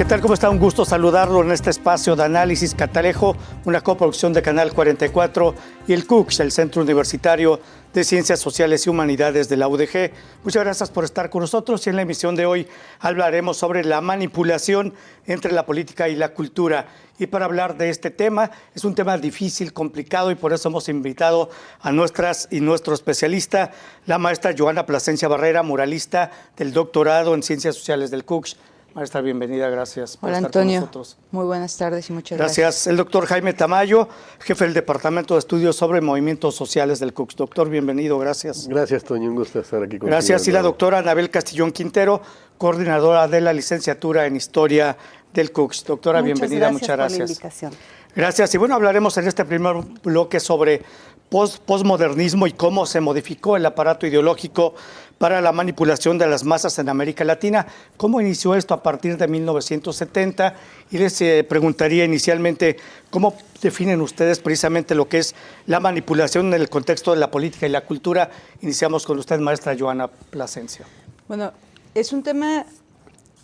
¿Qué tal? ¿Cómo está? Un gusto saludarlo en este espacio de análisis Catalejo, una coproducción de Canal 44 y el CUCS, el Centro Universitario de Ciencias Sociales y Humanidades de la UDG. Muchas gracias por estar con nosotros y en la emisión de hoy hablaremos sobre la manipulación entre la política y la cultura. Y para hablar de este tema, es un tema difícil, complicado y por eso hemos invitado a nuestras y nuestro especialista, la maestra Joana Plasencia Barrera, muralista del doctorado en Ciencias Sociales del CUCS. Maestra, bienvenida, gracias por estar con nosotros. Muy buenas tardes y muchas gracias. Gracias. El doctor Jaime Tamayo, jefe del Departamento de Estudios sobre Movimientos Sociales del CUCS. Doctor, bienvenido, gracias. Gracias, Toño, un gusto estar aquí contigo. Gracias. Y la doctora Anabel Castillón Quintero, coordinadora de la licenciatura en Historia del CUCS. Doctora, bienvenida, muchas gracias. Por la invitación. Gracias. Y bueno, hablaremos en este primer bloque sobre posmodernismo y cómo se modificó el aparato ideológico para la manipulación de las masas en América Latina. ¿Cómo inició esto a partir de 1970? Y les preguntaría inicialmente, ¿cómo definen ustedes precisamente lo que es la manipulación en el contexto de la política y la cultura? Iniciamos con usted, maestra Joana Plasencia. Bueno, es un tema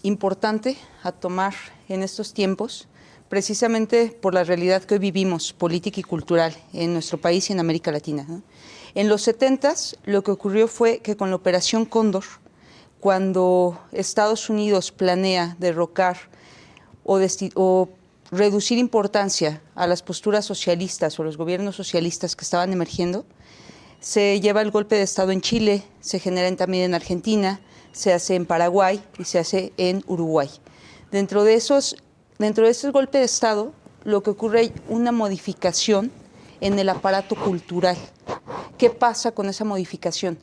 importante a tomar en estos tiempos, precisamente por la realidad que hoy vivimos, política y cultural, en nuestro país y en América Latina, ¿no? En los 70s lo que ocurrió fue que con la Operación Cóndor, cuando Estados Unidos planea derrocar o reducir importancia a las posturas socialistas o los gobiernos socialistas que estaban emergiendo, se lleva el golpe de Estado en Chile, se genera también en Argentina, se hace en Paraguay y se hace en Uruguay. Dentro de este golpe de Estado, lo que ocurre es una modificación en el aparato cultural. ¿Qué pasa con esa modificación?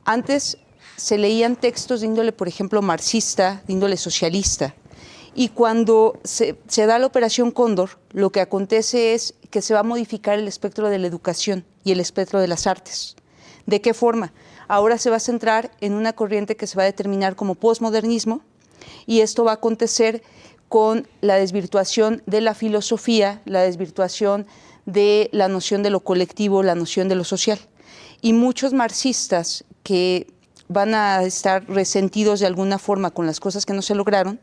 Antes se leían textos de índole, por ejemplo, marxista, de índole socialista, y cuando se da la Operación Cóndor, lo que acontece es que se va a modificar el espectro de la educación y el espectro de las artes. ¿De qué forma? Ahora se va a centrar en una corriente que se va a determinar como posmodernismo, y esto va a acontecer con la desvirtuación de la filosofía, la desvirtuación de la noción de lo colectivo, la noción de lo social. Y muchos marxistas que van a estar resentidos de alguna forma con las cosas que no se lograron,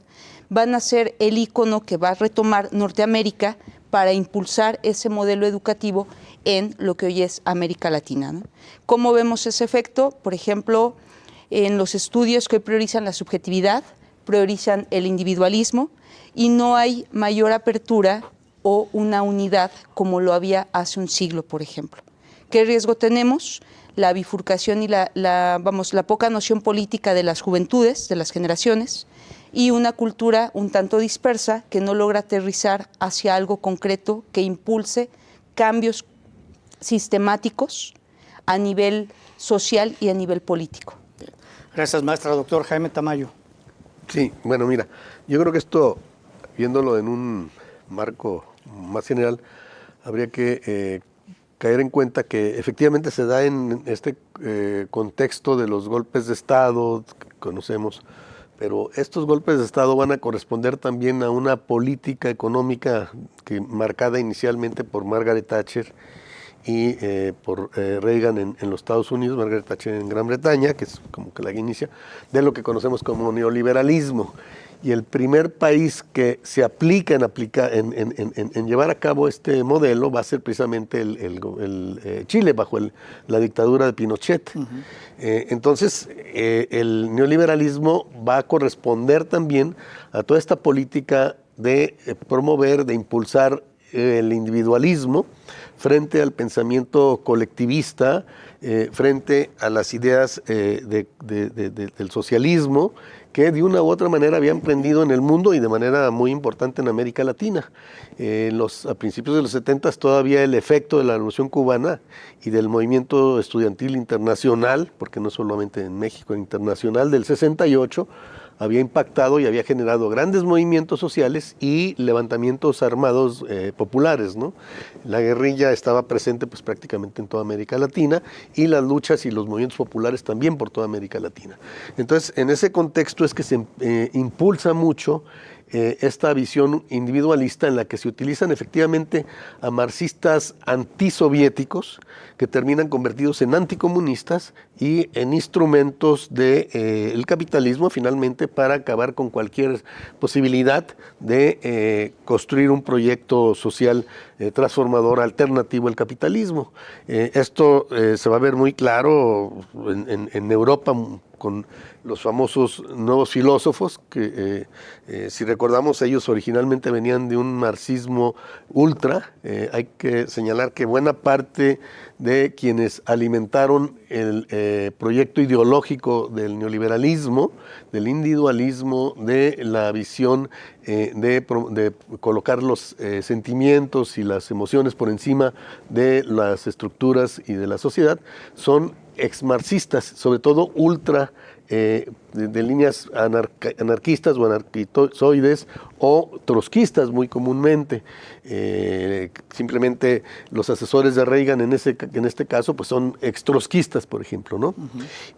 van a ser el ícono que va a retomar Norteamérica para impulsar ese modelo educativo en lo que hoy es América Latina, ¿no? ¿Cómo vemos ese efecto? Por ejemplo, en los estudios que hoy priorizan la subjetividad, priorizan el individualismo y no hay mayor apertura o una unidad como lo había hace un siglo, por ejemplo. ¿Qué riesgo tenemos? La bifurcación y la poca noción política de las juventudes, de las generaciones, y una cultura un tanto dispersa que no logra aterrizar hacia algo concreto que impulse cambios sistemáticos a nivel social y a nivel político. Gracias, maestra. Doctor Jaime Tamayo. Sí, bueno, mira, yo creo que esto, viéndolo en un marco más general, habría que caer en cuenta que efectivamente se da en este contexto de los golpes de Estado que conocemos, pero estos golpes de Estado van a corresponder también a una política económica marcada inicialmente por Margaret Thatcher y por Reagan en los Estados Unidos, Margaret Thatcher en Gran Bretaña, que es como que la que inicia, de lo que conocemos como neoliberalismo. Y el primer país que se aplica en llevar a cabo este modelo va a ser precisamente el Chile, bajo la dictadura de Pinochet. Uh-huh. Entonces, el neoliberalismo va a corresponder también a toda esta política de promover, de impulsar el individualismo frente al pensamiento colectivista, frente a las ideas del socialismo, que de una u otra manera había emprendido en el mundo y de manera muy importante en América Latina. A principios de los 70s todavía el efecto de la Revolución Cubana y del movimiento estudiantil internacional, porque no solamente en México, internacional del 68, había impactado y había generado grandes movimientos sociales y levantamientos armados populares, ¿no? La guerrilla estaba presente pues prácticamente en toda América Latina y las luchas y los movimientos populares también por toda América Latina. Entonces, en ese contexto es que se impulsa mucho esta visión individualista en la que se utilizan efectivamente a marxistas antisoviéticos que terminan convertidos en anticomunistas y en instrumentos del capitalismo finalmente para acabar con cualquier posibilidad de construir un proyecto social transformador alternativo al capitalismo. Esto se va a ver muy claro en Europa con los famosos nuevos filósofos, que si recordamos ellos originalmente venían de un marxismo ultra. Hay que señalar que buena parte de quienes alimentaron el proyecto ideológico del neoliberalismo, del individualismo, de la visión de colocar los sentimientos y las emociones por encima de las estructuras y de la sociedad, son exmarxistas, sobre todo ultra, de líneas anarquistas o anarquizoides o trotskistas muy comúnmente. Simplemente los asesores de Reagan en este caso pues son extrotskistas, por ejemplo, ¿no?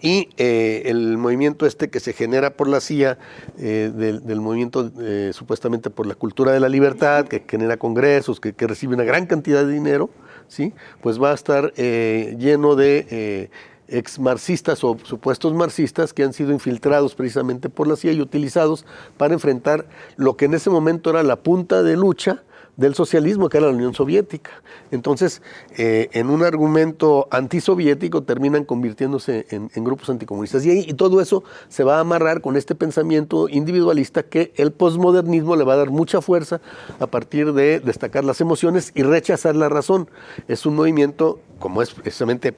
Y el movimiento que se genera por la CIA, del movimiento supuestamente por la cultura de la libertad, que genera congresos, que recibe una gran cantidad de dinero, ¿sí? Pues va a estar lleno de exmarxistas o supuestos marxistas que han sido infiltrados precisamente por la CIA y utilizados para enfrentar lo que en ese momento era la punta de lucha del socialismo, que era la Unión Soviética. Entonces, en un argumento antisoviético terminan convirtiéndose en grupos anticomunistas. Y todo eso se va a amarrar con este pensamiento individualista que el posmodernismo le va a dar mucha fuerza a partir de destacar las emociones y rechazar la razón. Es un movimiento, como es precisamente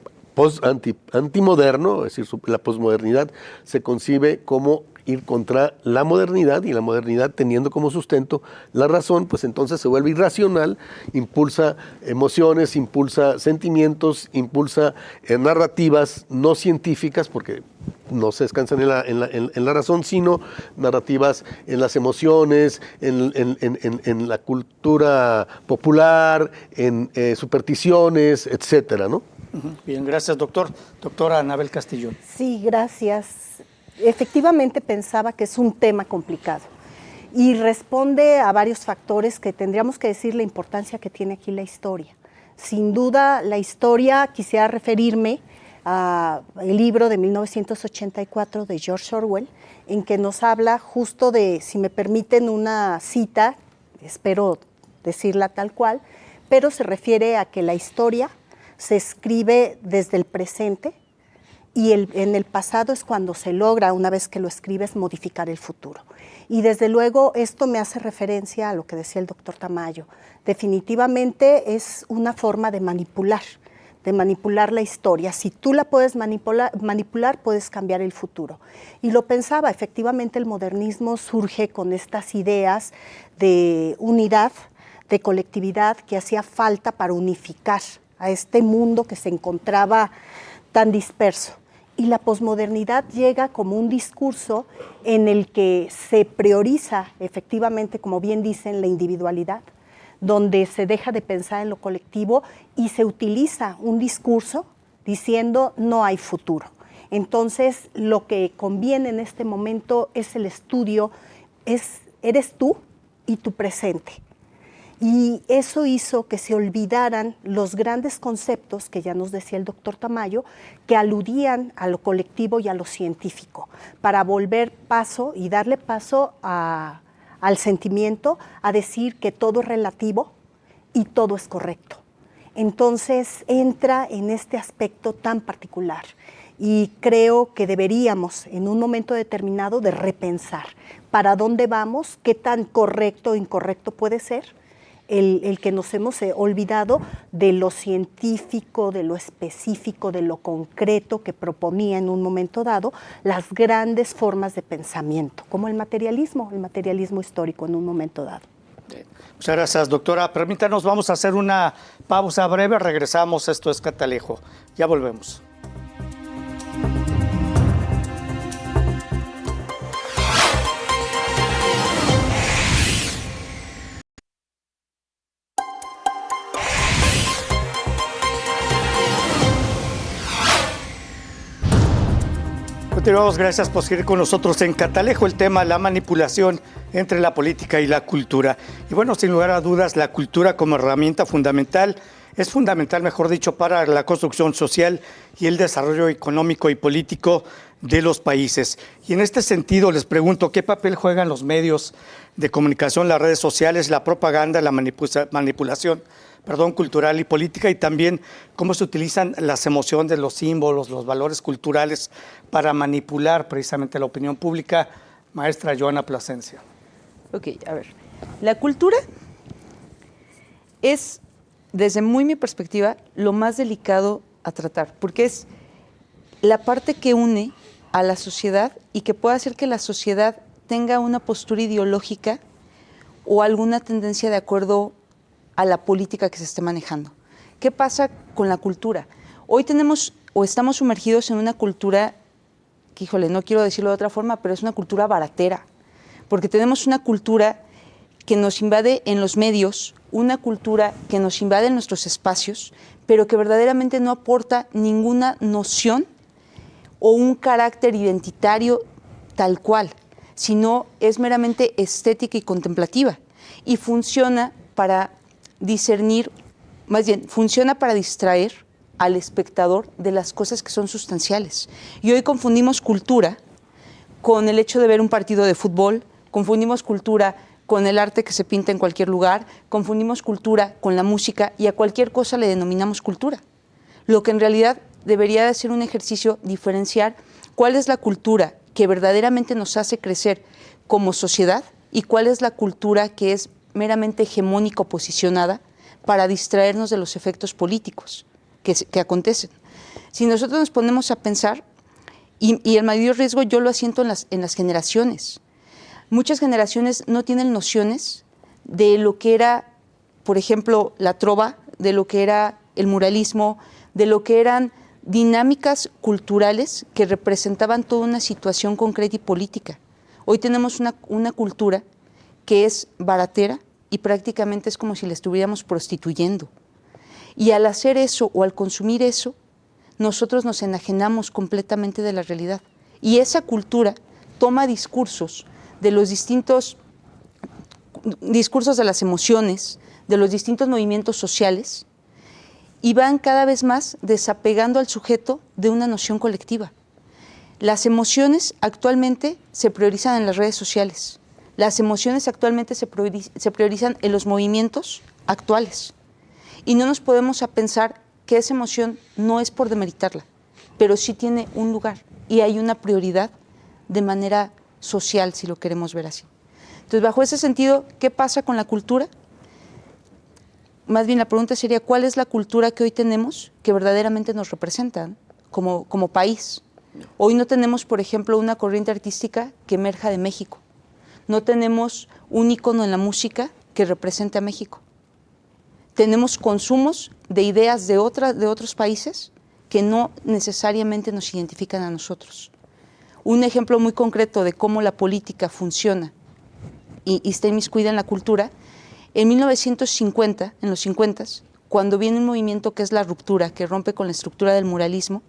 antimoderno, es decir, la posmodernidad se concibe como ir contra la modernidad, y la modernidad teniendo como sustento la razón, pues entonces se vuelve irracional, impulsa emociones, impulsa sentimientos, impulsa narrativas no científicas, porque no se descansan en la razón, sino narrativas en las emociones, en la cultura popular, en supersticiones, etcétera, ¿no? Bien, gracias, doctor. Doctora Anabel Castillón. Sí, gracias. Efectivamente pensaba que es un tema complicado y responde a varios factores que tendríamos que decir la importancia que tiene aquí la historia. Sin duda, la historia, quisiera referirme al libro de 1984 de George Orwell, en que nos habla justo de, si me permiten una cita, espero decirla tal cual, pero se refiere a que la historia se escribe desde el presente y en el pasado es cuando se logra, una vez que lo escribes, modificar el futuro. Y desde luego esto me hace referencia a lo que decía el doctor Tamayo. Definitivamente es una forma de manipular la historia. Si tú la puedes manipular, puedes cambiar el futuro. Y lo pensaba, efectivamente el modernismo surge con estas ideas de unidad, de colectividad que hacía falta para unificar a este mundo que se encontraba tan disperso. Y la posmodernidad llega como un discurso en el que se prioriza efectivamente, como bien dicen, la individualidad, donde se deja de pensar en lo colectivo y se utiliza un discurso diciendo no hay futuro. Entonces, lo que conviene en este momento es el estudio, eres tú y tu presente. Y eso hizo que se olvidaran los grandes conceptos que ya nos decía el doctor Tamayo, que aludían a lo colectivo y a lo científico, para volver paso y darle paso al sentimiento, a decir que todo es relativo y todo es correcto. Entonces entra en este aspecto tan particular y creo que deberíamos en un momento determinado de repensar para dónde vamos, qué tan correcto o incorrecto puede ser el que nos hemos olvidado de lo científico, de lo específico, de lo concreto que proponía en un momento dado las grandes formas de pensamiento, como el materialismo histórico en un momento dado. Muchas gracias, doctora. Permítanos, vamos a hacer una pausa breve, regresamos, esto es Catalejo. Ya volvemos. Continuamos, gracias por seguir con nosotros en Catalejo, el tema la manipulación entre la política y la cultura. Y bueno, sin lugar a dudas, la cultura como herramienta fundamental, es fundamental, mejor dicho, para la construcción social y el desarrollo económico y político de los países. Y en este sentido les pregunto, ¿qué papel juegan los medios de comunicación, las redes sociales, la propaganda, la manipulación cultural y política, y también cómo se utilizan las emociones, los símbolos, los valores culturales para manipular precisamente la opinión pública? Maestra Joana Plasencia. Ok, a ver. La cultura es, desde mi perspectiva, lo más delicado a tratar, porque es la parte que une a la sociedad y que puede hacer que la sociedad tenga una postura ideológica o alguna tendencia de acuerdo a la política que se esté manejando. ¿Qué pasa con la cultura? Hoy tenemos o estamos sumergidos en una cultura que, híjole, no quiero decirlo de otra forma, pero es una cultura baratera, porque tenemos una cultura que nos invade en los medios, una cultura que nos invade en nuestros espacios, pero que verdaderamente no aporta ninguna noción o un carácter identitario tal cual, sino es meramente estética y contemplativa, y funciona para discernir, más bien, funciona para distraer al espectador de las cosas que son sustanciales. Y hoy confundimos cultura con el hecho de ver un partido de fútbol, confundimos cultura con el arte que se pinta en cualquier lugar, confundimos cultura con la música, y a cualquier cosa le denominamos cultura. Lo que en realidad debería de ser un ejercicio diferenciar cuál es la cultura que verdaderamente nos hace crecer como sociedad y cuál es la cultura que es meramente hegemónica o posicionada para distraernos de los efectos políticos que acontecen. Si nosotros nos ponemos a pensar, y el mayor riesgo yo lo asiento en las generaciones. Muchas generaciones no tienen nociones de lo que era, por ejemplo, la trova, de lo que era el muralismo, de lo que eran dinámicas culturales que representaban toda una situación concreta y política. Hoy tenemos una cultura que es baratera y prácticamente es como si la estuviéramos prostituyendo. Y al hacer eso o al consumir eso, nosotros nos enajenamos completamente de la realidad. Y esa cultura toma discursos de los distintos discursos de las emociones, de los distintos movimientos sociales, y van cada vez más desapegando al sujeto de una noción colectiva. Las emociones actualmente se priorizan en las redes sociales. Las emociones actualmente se priorizan en los movimientos actuales. Y no nos podemos a pensar que esa emoción no es por demeritarla, pero sí tiene un lugar y hay una prioridad de manera social, si lo queremos ver así. Entonces, bajo ese sentido, ¿qué pasa con la cultura? Más bien la pregunta sería, ¿cuál es la cultura que hoy tenemos que verdaderamente nos representa como país? Hoy no tenemos, por ejemplo, una corriente artística que emerja de México. No tenemos un ícono en la música que represente a México. Tenemos consumos de ideas de otros países que no necesariamente nos identifican a nosotros. Un ejemplo muy concreto de cómo la política funciona y está inmiscuida en la cultura, en 1950, en los 50s, cuando viene un movimiento que es la ruptura, que rompe con la estructura del muralismo,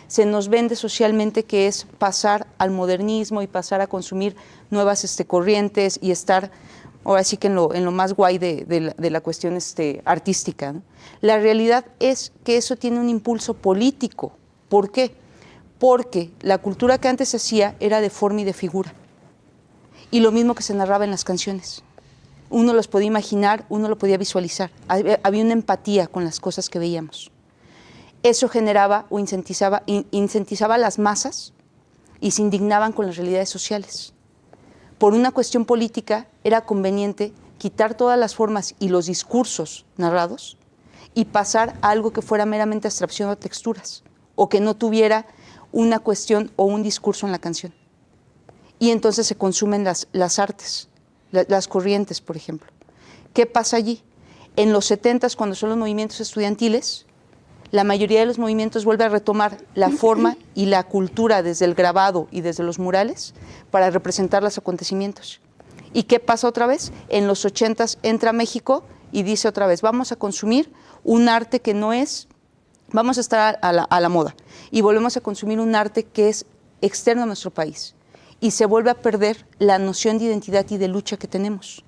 se nos vende socialmente que es pasar al modernismo y pasar a consumir nuevas corrientes y estar ahora sí que en lo más guay de la cuestión artística, ¿no? La realidad es que eso tiene un impulso político. ¿Por qué? Porque la cultura que antes se hacía era de forma y de figura. Y lo mismo que se narraba en las canciones. Uno los podía imaginar, uno lo podía visualizar. Había una empatía con las cosas que veíamos. Eso generaba o incentivizaba a las masas y se indignaban con las realidades sociales. Por una cuestión política era conveniente quitar todas las formas y los discursos narrados y pasar a algo que fuera meramente abstracción o texturas, o que no tuviera una cuestión o un discurso en la canción. Y entonces se consumen las artes, las corrientes, por ejemplo. ¿Qué pasa allí? En los 70s, cuando son los movimientos estudiantiles, la mayoría de los movimientos vuelve a retomar la forma y la cultura desde el grabado y desde los murales para representar los acontecimientos. ¿Y qué pasa otra vez? En los 80s entra México y dice otra vez, vamos a consumir un arte que no es, vamos a estar a la moda, y volvemos a consumir un arte que es externo a nuestro país y se vuelve a perder la noción de identidad y de lucha que tenemos.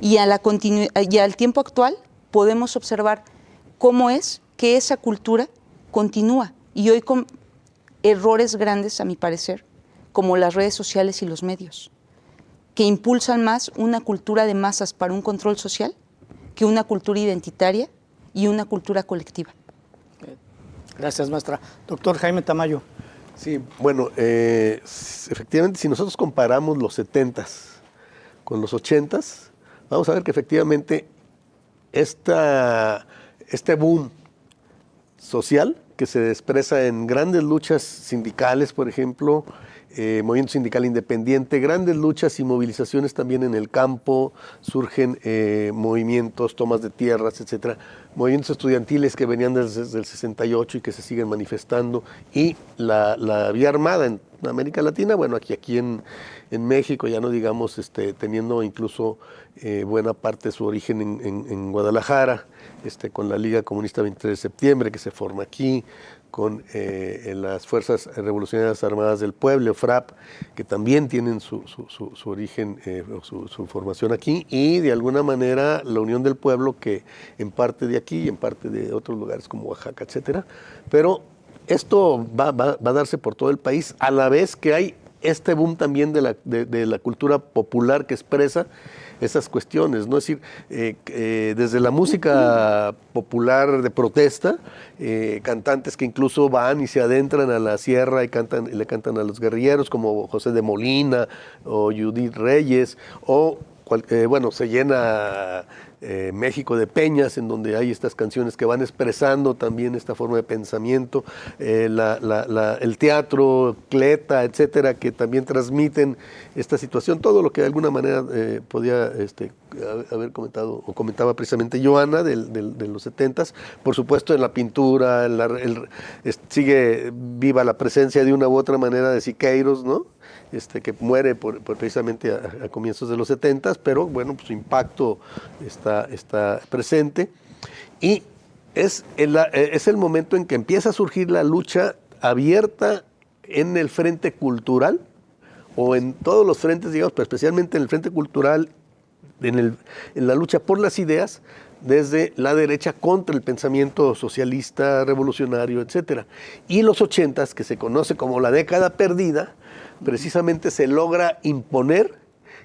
Y al tiempo actual podemos observar cómo es que esa cultura continúa y hoy con errores grandes, a mi parecer, como las redes sociales y los medios, que impulsan más una cultura de masas para un control social que una cultura identitaria y una cultura colectiva. Gracias, maestra. Doctor Jaime Tamayo. Sí, bueno, efectivamente, si nosotros comparamos los 70s con los 80s, vamos a ver que efectivamente este boom social que se expresa en grandes luchas sindicales, por ejemplo, movimiento sindical independiente, grandes luchas y movilizaciones también en el campo, surgen movimientos, tomas de tierras, etcétera, movimientos estudiantiles que venían desde el 68 y que se siguen manifestando, y la vía armada en América Latina, bueno, aquí en México, ya no digamos, teniendo incluso buena parte de su origen en Guadalajara, con la Liga Comunista 23 de Septiembre, que se forma aquí, con las Fuerzas Revolucionarias Armadas del Pueblo, FRAP, que también tienen su origen, su formación aquí, y de alguna manera la Unión del Pueblo, que en parte de aquí y en parte de otros lugares como Oaxaca, etcétera. Pero esto va a darse por todo el país, a la vez que hay este boom también de la cultura popular que expresa esas cuestiones, ¿no? Es decir, desde la música popular de protesta, cantantes que incluso van y se adentran a la sierra y le cantan a los guerrilleros, como José de Molina o Judith Reyes, o se llena México de peñas, en donde hay estas canciones que van expresando también esta forma de pensamiento, el teatro, Cleta, etcétera, que también transmiten esta situación, todo lo que de alguna manera podía haber comentado, o comentaba precisamente Joana de los 70s, por supuesto en la pintura, sigue viva la presencia de una u otra manera de Siqueiros, ¿no? Que muere precisamente a comienzos de los 70s, pero bueno, pues su impacto está presente, y es el momento en que empieza a surgir la lucha abierta en el frente cultural, o en todos los frentes, digamos, pero especialmente en el frente cultural, en la lucha por las ideas, desde la derecha contra el pensamiento socialista, revolucionario, etcétera. Y los 80s, que se conoce como la década perdida, precisamente se logra imponer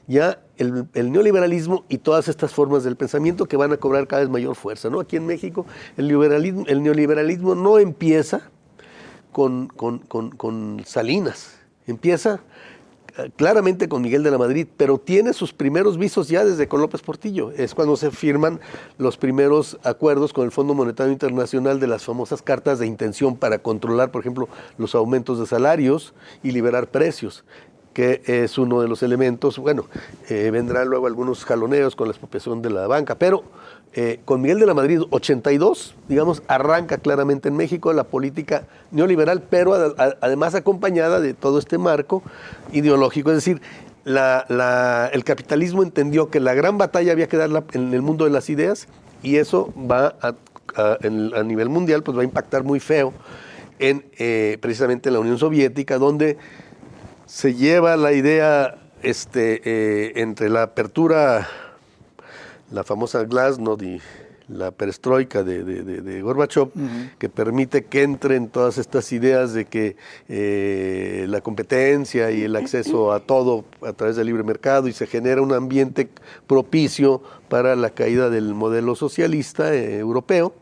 ya el neoliberalismo y todas estas formas del pensamiento que van a cobrar cada vez mayor fuerza, ¿no? Aquí en México el neoliberalismo no empieza con Salinas, empieza claramente con Miguel de la Madrid, pero tiene sus primeros visos ya desde con López Portillo. Es cuando se firman los primeros acuerdos con el Fondo Monetario Internacional de las famosas cartas de intención para controlar, por ejemplo, los aumentos de salarios y liberar precios, que es uno de los elementos. Bueno, vendrán luego algunos jaloneos con la expropiación de la banca, pero con Miguel de la Madrid, 82, digamos, arranca claramente en México la política neoliberal, pero además acompañada de todo este marco ideológico. Es decir, el capitalismo entendió que la gran batalla había que darla en el mundo de las ideas, y eso va a nivel mundial, pues va a impactar muy feo precisamente en la Unión Soviética, donde se lleva la idea entre la apertura, la famosa glasnost y la perestroika de Gorbachev, que permite que entren todas estas ideas de que la competencia y el acceso a todo a través del libre mercado, y se genera un ambiente propicio para la caída del modelo socialista europeo.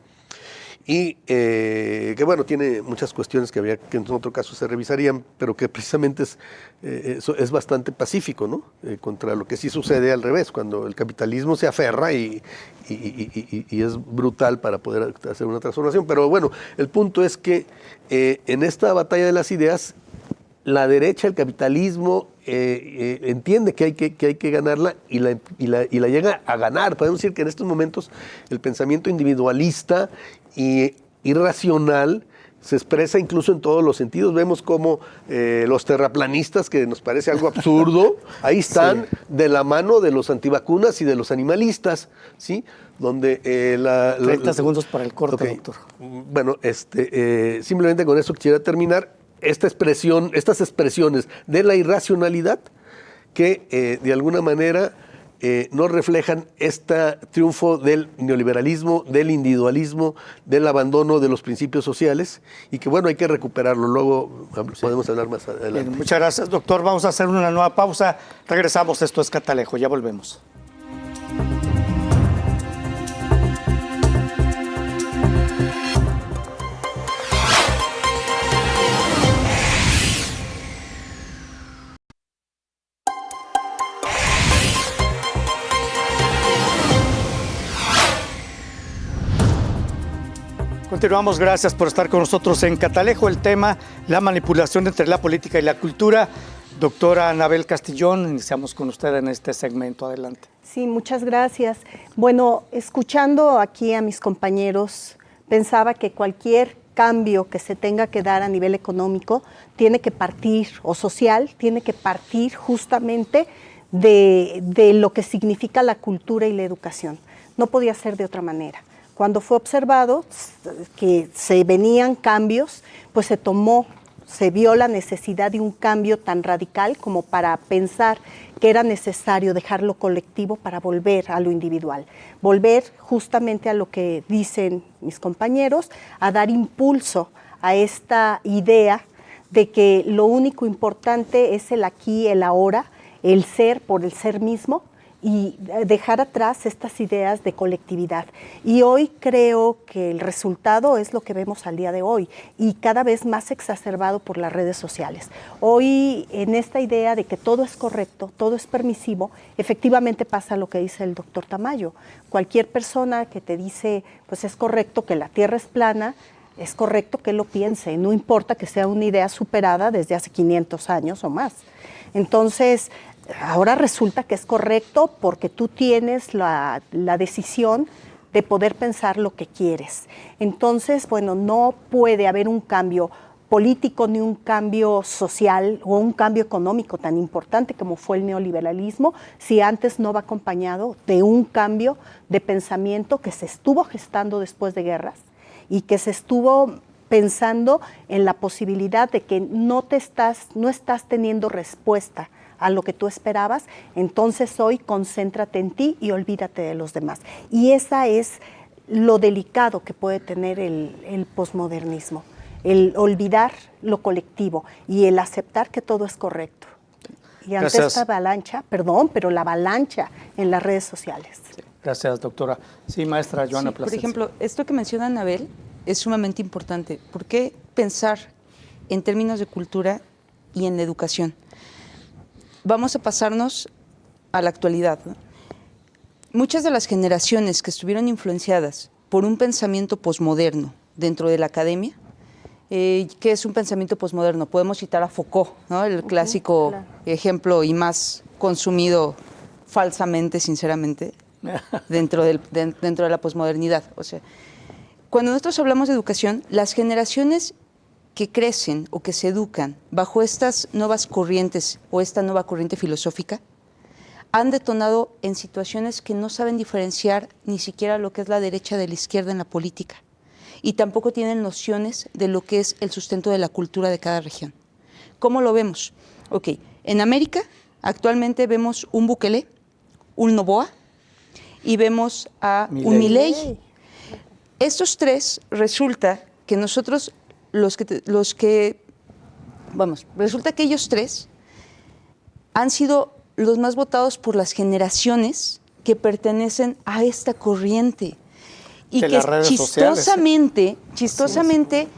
Y que bueno, tiene muchas cuestiones que en otro caso se revisarían, pero que precisamente es bastante pacífico, ¿no? Contra lo que sí sucede al revés, cuando el capitalismo se aferra y es brutal para poder hacer una transformación. Pero bueno, el punto es que en esta batalla de las ideas, la derecha, el capitalismo, entiende que hay que ganarla, y la llega a ganar. Podemos decir que en estos momentos el pensamiento individualista y irracional se expresa incluso en todos los sentidos. Vemos como los terraplanistas, que nos parece algo absurdo, ahí están, sí, de la mano de los antivacunas y de los animalistas, ¿sí? Donde 30 segundos para el corte, okay, doctor. Bueno, simplemente con eso quisiera terminar. estas expresiones de la irracionalidad que de alguna manera no reflejan este triunfo del neoliberalismo, del individualismo, del abandono de los principios sociales y que bueno, hay que recuperarlo. Luego podemos hablar más adelante. Bien, muchas gracias, doctor. Vamos a hacer una nueva pausa. Regresamos. Esto es Catalejo. Ya volvemos. Continuamos, gracias por estar con nosotros en Catalejo. El tema, la manipulación entre la política y la cultura. Doctora Anabel Castillón, iniciamos con usted en este segmento. Adelante. Sí, muchas gracias. Bueno, escuchando aquí a mis compañeros, pensaba que cualquier cambio que se tenga que dar a nivel económico tiene que partir, o social, tiene que partir justamente de lo que significa la cultura y la educación. No podía ser de otra manera. Cuando fue observado que se venían cambios, pues se vio la necesidad de un cambio tan radical como para pensar que era necesario dejar lo colectivo para volver a lo individual. Volver justamente a lo que dicen mis compañeros, a dar impulso a esta idea de que lo único importante es el aquí, el ahora, el ser por el ser mismo, y dejar atrás estas ideas de colectividad. Y hoy creo que el resultado es lo que vemos al día de hoy y cada vez más exacerbado por las redes sociales. Hoy, en esta idea de que todo es correcto, todo es permisivo, efectivamente pasa lo que dice el doctor Tamayo. Cualquier persona que te dice, pues es correcto que la Tierra es plana, es correcto que lo piense, no importa que sea una idea superada desde hace 500 años o más. Entonces, ahora resulta que es correcto porque tú tienes la decisión de poder pensar lo que quieres. Entonces, bueno, no puede haber un cambio político ni un cambio social o un cambio económico tan importante como fue el neoliberalismo si antes no va acompañado de un cambio de pensamiento que se estuvo gestando después de guerras y que se estuvo pensando en la posibilidad de que no estás teniendo respuesta a lo que tú esperabas, entonces hoy concéntrate en ti y olvídate de los demás. Y esa es lo delicado que puede tener el posmodernismo, el olvidar lo colectivo y el aceptar que todo es correcto. Y ante esta avalancha, pero la avalancha en las redes sociales. Gracias, doctora. Sí, maestra Joana Sí, Plasencia. por ejemplo, esto que menciona Anabel es sumamente importante. ¿Por qué pensar en términos de cultura y en la educación? Vamos a pasarnos a la actualidad, ¿no? Muchas de las generaciones que estuvieron influenciadas por un pensamiento posmoderno dentro de la academia, ¿qué es un pensamiento posmoderno? Podemos citar a Foucault, ¿no? El clásico claro. ejemplo y más consumido falsamente, sinceramente, dentro de la posmodernidad. O sea, cuando nosotros hablamos de educación, las generaciones que crecen o que se educan bajo estas nuevas corrientes o esta nueva corriente filosófica han detonado en situaciones que no saben diferenciar ni siquiera lo que es la derecha de la izquierda en la política y tampoco tienen nociones de lo que es el sustento de la cultura de cada región. ¿Cómo lo vemos? Ok, en América actualmente vemos un Bukele, un Noboa y vemos a un Milei. Estos tres resulta que nosotros resulta que ellos tres han sido los más votados por las generaciones que pertenecen a esta corriente y que chistosamente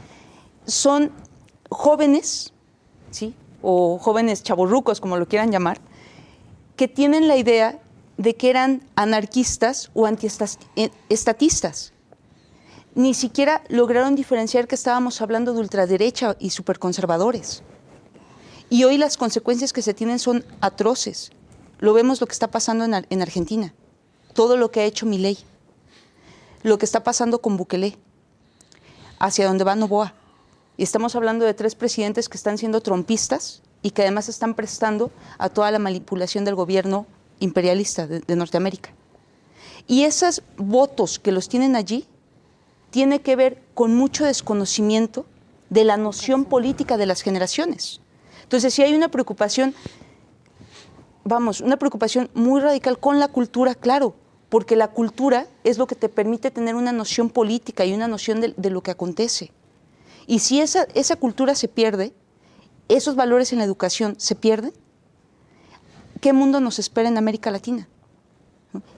son jóvenes, ¿sí? O jóvenes chavorrucos, como lo quieran llamar, que tienen la idea de que eran anarquistas o antiestatistas. Ni siquiera lograron diferenciar que estábamos hablando de ultraderecha y superconservadores. Y hoy las consecuencias que se tienen son atroces. Lo vemos lo que está pasando en Argentina, todo lo que ha hecho Milei, lo que está pasando con Bukele, hacia donde va Noboa. Y estamos hablando de tres presidentes que están siendo trumpistas y que además están prestando a toda la manipulación del gobierno imperialista de Norteamérica. Y esos votos que los tienen allí tiene que ver con mucho desconocimiento de la noción política de las generaciones. Entonces, sí hay una preocupación, una preocupación muy radical con la cultura, claro, porque la cultura es lo que te permite tener una noción política y una noción de lo que acontece. Y si esa cultura se pierde, esos valores en la educación se pierden, ¿qué mundo nos espera en América Latina?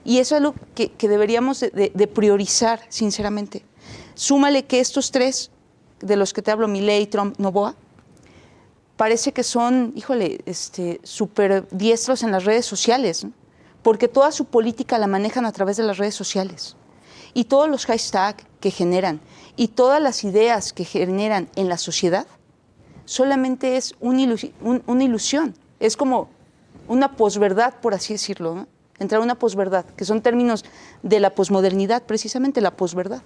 Y eso es lo que deberíamos de priorizar, sinceramente. Súmale que estos tres, de los que te hablo, Milei, Trump, Noboa, parece que son, súper diestros en las redes sociales, ¿no? Porque toda su política la manejan a través de las redes sociales. Y todos los hashtags que generan y todas las ideas que generan en la sociedad solamente es una ilusión. Es como una posverdad, por así decirlo, ¿no? Entrar a una posverdad, que son términos de la posmodernidad, precisamente la posverdad.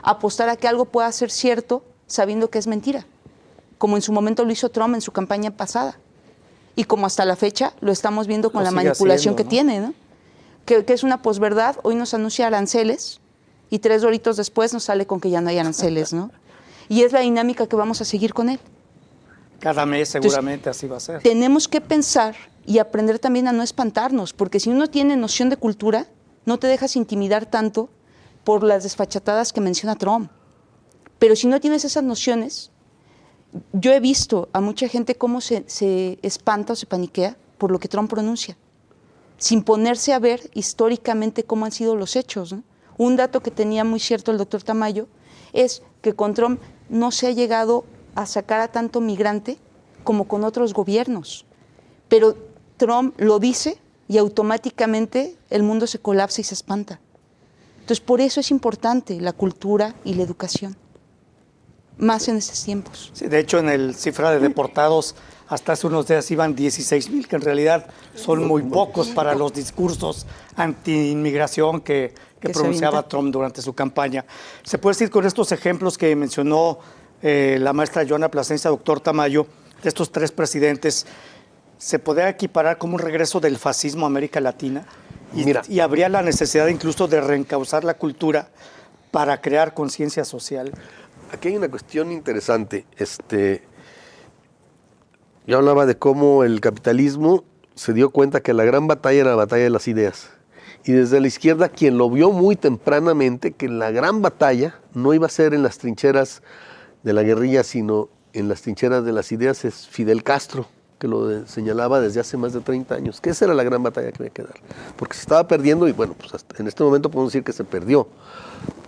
Apostar a que algo pueda ser cierto sabiendo que es mentira, como en su momento lo hizo Trump en su campaña pasada, y como hasta la fecha lo estamos viendo con la manipulación que tiene, ¿no? Que es una posverdad. Hoy nos anuncia aranceles y 3 horitos después nos sale con que ya no hay aranceles, ¿no? Y es la dinámica que vamos a seguir con él. Cada mes seguramente así va a ser. Tenemos que pensar y aprender también a no espantarnos, porque si uno tiene noción de cultura, no te dejas intimidar tanto por las desfachatadas que menciona Trump. Pero si no tienes esas nociones, yo he visto a mucha gente cómo se espanta o se paniquea por lo que Trump pronuncia, sin ponerse a ver históricamente cómo han sido los hechos, ¿no? Un dato que tenía muy cierto el doctor Tamayo es que con Trump no se ha llegado a sacar a tanto migrante como con otros gobiernos. Pero Trump lo dice y automáticamente el mundo se colapsa y se espanta. Entonces, por eso es importante la cultura y la educación, más en estos tiempos. Sí, de hecho, en el cifra de deportados, hasta hace unos días iban 16,000, que en realidad son muy pocos para los discursos anti-inmigración que pronunciaba Trump durante su campaña. ¿Se puede decir con estos ejemplos que mencionó la maestra Joana Plasencia, doctor Tamayo, de estos 3 presidentes, se podría equiparar como un regreso del fascismo a América Latina? Y habría la necesidad incluso de reencauzar la cultura para crear conciencia social. Aquí hay una cuestión interesante. Yo hablaba de cómo el capitalismo se dio cuenta que la gran batalla era la batalla de las ideas. Y desde la izquierda, quien lo vio muy tempranamente, que la gran batalla no iba a ser en las trincheras de la guerrilla, sino en las trincheras de las ideas, es Fidel Castro, que lo señalaba desde hace más de 30 años, que esa era la gran batalla que había que dar. Porque se estaba perdiendo, y bueno, pues hasta en este momento podemos decir que se perdió,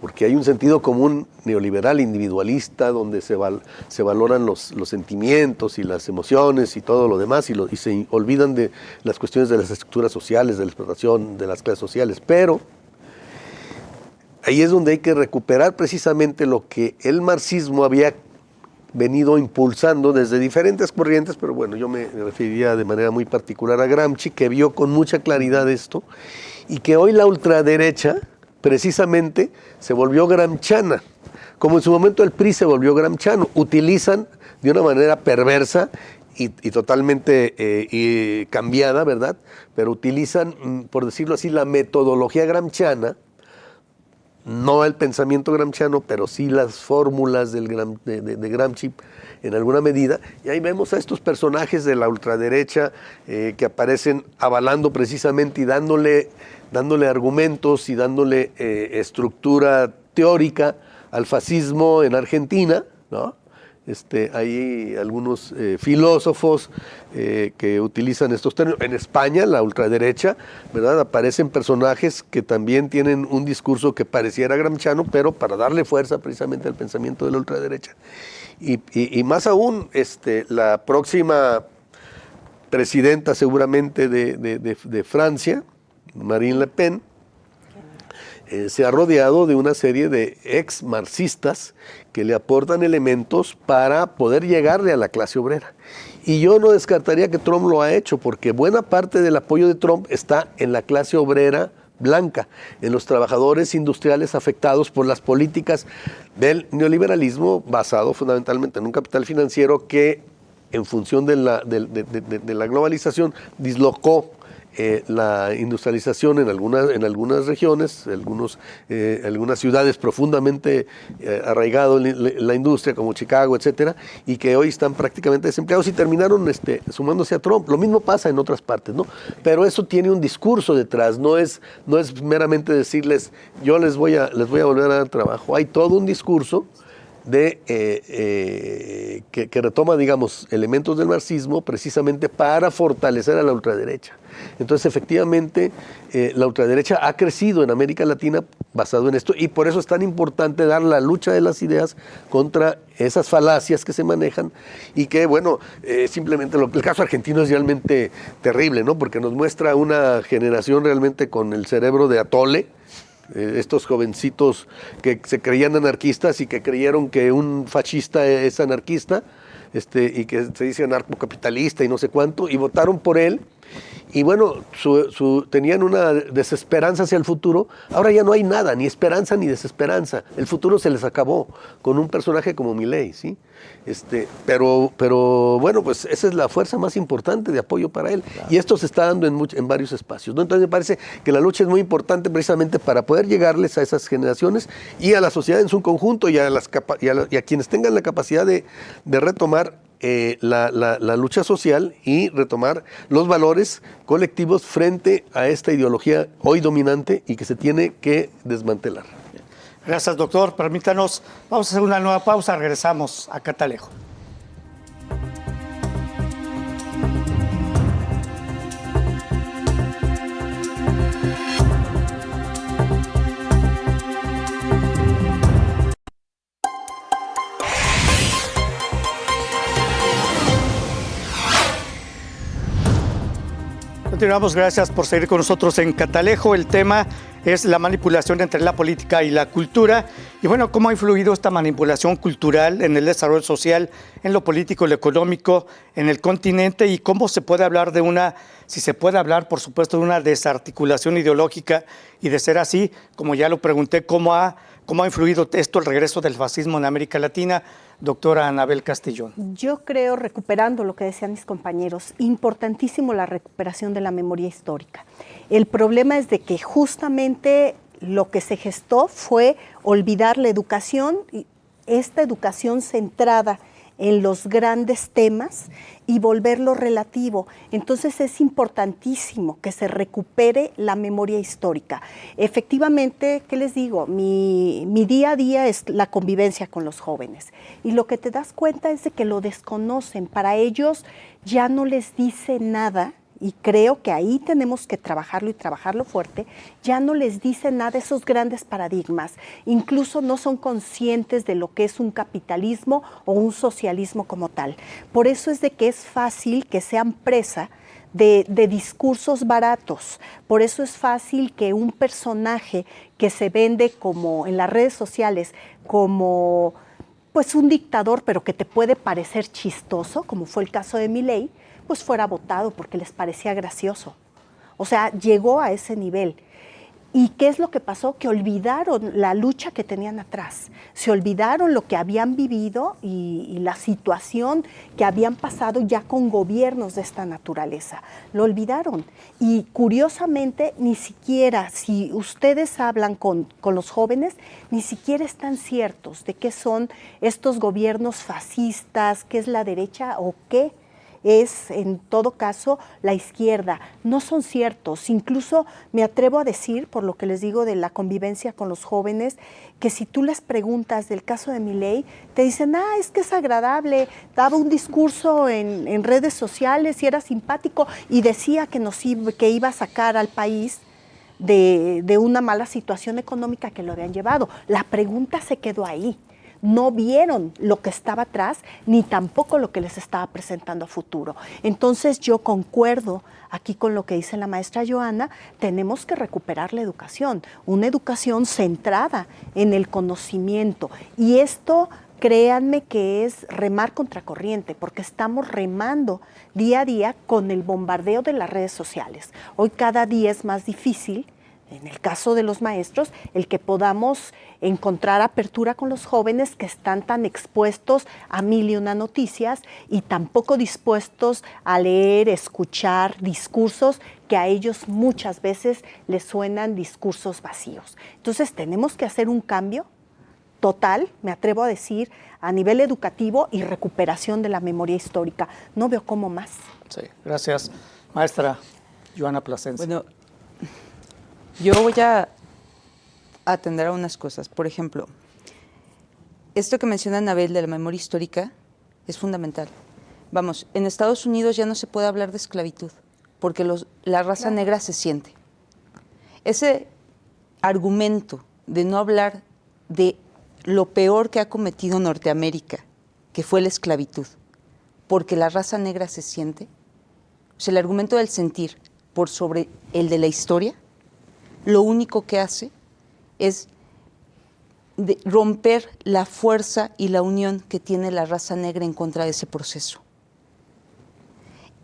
porque hay un sentido común neoliberal, individualista, donde se valoran los sentimientos y las emociones y todo lo demás, y se olvidan de las cuestiones de las estructuras sociales, de la explotación de las clases sociales. Pero ahí es donde hay que recuperar precisamente lo que el marxismo había venido impulsando desde diferentes corrientes, pero bueno, yo me referiría de manera muy particular a Gramsci, que vio con mucha claridad esto, y que hoy la ultraderecha precisamente se volvió gramsciana, como en su momento el PRI se volvió gramsciano. Utilizan de una manera perversa y totalmente cambiada, ¿verdad? Pero utilizan, por decirlo así, la metodología gramsciana, no el pensamiento gramsciano, pero sí las fórmulas de Gramsci en alguna medida. Y ahí vemos a estos personajes de la ultraderecha que aparecen avalando precisamente y dándole argumentos y dándole estructura teórica al fascismo en Argentina, ¿no? Hay algunos filósofos que utilizan estos términos. En España, la ultraderecha, ¿verdad? Aparecen personajes que también tienen un discurso que pareciera gramsciano, pero para darle fuerza precisamente al pensamiento de la ultraderecha. Y más aún, la próxima presidenta seguramente de Francia, Marine Le Pen, se ha rodeado de una serie de ex marxistas que le aportan elementos para poder llegarle a la clase obrera. Y yo no descartaría que Trump lo ha hecho, porque buena parte del apoyo de Trump está en la clase obrera blanca, en los trabajadores industriales afectados por las políticas del neoliberalismo basado fundamentalmente en un capital financiero que, en función de la globalización, dislocó la industrialización en algunas regiones, algunas ciudades profundamente arraigado en la industria, como Chicago, etcétera, y que hoy están prácticamente desempleados y terminaron sumándose a Trump. Lo mismo pasa en otras partes, ¿no? Pero eso tiene un discurso detrás, no es meramente decirles, yo les voy a volver a dar trabajo. Hay todo un discurso que retoma, digamos, elementos del marxismo precisamente para fortalecer a la ultraderecha. Entonces, efectivamente, la ultraderecha ha crecido en América Latina basado en esto, y por eso es tan importante dar la lucha de las ideas contra esas falacias que se manejan y que, bueno, simplemente el caso argentino es realmente terrible, ¿no? Porque nos muestra una generación realmente con el cerebro de atole, estos jovencitos que se creían anarquistas y que creyeron que un fascista es anarquista, y que se dice anarcocapitalista y no sé cuánto, y votaron por él. Y bueno, tenían una desesperanza hacia el futuro. Ahora ya no hay nada, ni esperanza ni desesperanza. El futuro se les acabó con un personaje como Milei, ¿sí? Pero bueno, pues esa es la fuerza más importante de apoyo para él. Claro. Y esto se está dando en varios espacios, ¿no? Entonces me parece que la lucha es muy importante precisamente para poder llegarles a esas generaciones y a la sociedad en su conjunto y a quienes tengan la capacidad de retomar la lucha social y retomar los valores colectivos frente a esta ideología hoy dominante y que se tiene que desmantelar. Gracias, doctor. Permítanos, vamos a hacer una nueva pausa, regresamos a Catalejo. Continuamos, gracias por seguir con nosotros en Catalejo. El tema es la manipulación entre la política y la cultura. Y bueno, ¿cómo ha influido esta manipulación cultural en el desarrollo social, en lo político, lo económico, en el continente? Y cómo se puede hablar si se puede hablar, por supuesto, de una desarticulación ideológica, y de ser así, como ya lo pregunté, ¿cómo ha influido esto el regreso del fascismo en América Latina? Doctora Anabel Castillón. Yo creo, recuperando lo que decían mis compañeros, importantísimo la recuperación de la memoria histórica. El problema es de que justamente lo que se gestó fue olvidar la educación, esta educación centrada en los grandes temas y volverlo relativo. Entonces es importantísimo que se recupere la memoria histórica. Efectivamente, ¿qué les digo? Mi día a día es la convivencia con los jóvenes y lo que te das cuenta es de que lo desconocen. Para ellos ya no les dice nada. Y creo que ahí tenemos que trabajarlo y trabajarlo fuerte. Ya no les dice nada esos grandes paradigmas. Incluso no son conscientes de lo que es un capitalismo o un socialismo como tal. Por eso es de que es fácil que sean presa de discursos baratos. Por eso es fácil que un personaje que se vende como en las redes sociales como pues un dictador, pero que te puede parecer chistoso, como fue el caso de Milei, pues fuera votado porque les parecía gracioso. O sea, llegó a ese nivel. ¿Y qué es lo que pasó? Que olvidaron la lucha que tenían atrás. Se olvidaron lo que habían vivido y la situación que habían pasado ya con gobiernos de esta naturaleza. Lo olvidaron. Y curiosamente, ni siquiera, si ustedes hablan con los jóvenes, ni siquiera están ciertos de qué son estos gobiernos fascistas, qué es la derecha o qué es, en todo caso, la izquierda. No son ciertos. Incluso me atrevo a decir, por lo que les digo de la convivencia con los jóvenes, que si tú les preguntas del caso de Milei, te dicen, es que es agradable, daba un discurso en redes sociales y era simpático y decía que iba a sacar al país de una mala situación económica que lo habían llevado. La pregunta se quedó ahí. No vieron lo que estaba atrás, ni tampoco lo que les estaba presentando a futuro. Entonces yo concuerdo aquí con lo que dice la maestra Joana, tenemos que recuperar la educación, una educación centrada en el conocimiento. Y esto, créanme que es remar contracorriente, porque estamos remando día a día con el bombardeo de las redes sociales. Hoy cada día es más difícil en el caso de los maestros, el que podamos encontrar apertura con los jóvenes que están tan expuestos a mil y una noticias y tampoco dispuestos a leer, escuchar discursos que a ellos muchas veces les suenan discursos vacíos. Entonces tenemos que hacer un cambio total, me atrevo a decir, a nivel educativo y recuperación de la memoria histórica. No veo cómo más. Sí, gracias. Maestra Joana Plasencia. Bueno, yo voy a atender a unas cosas. Por ejemplo, esto que menciona Anabel de la memoria histórica es fundamental. Vamos, en Estados Unidos ya no se puede hablar de esclavitud porque la raza negra se siente. Ese argumento de no hablar de lo peor que ha cometido Norteamérica, que fue la esclavitud, porque la raza negra se siente, o sea, el argumento del sentir por sobre el de la historia, lo único que hace es romper la fuerza y la unión que tiene la raza negra en contra de ese proceso.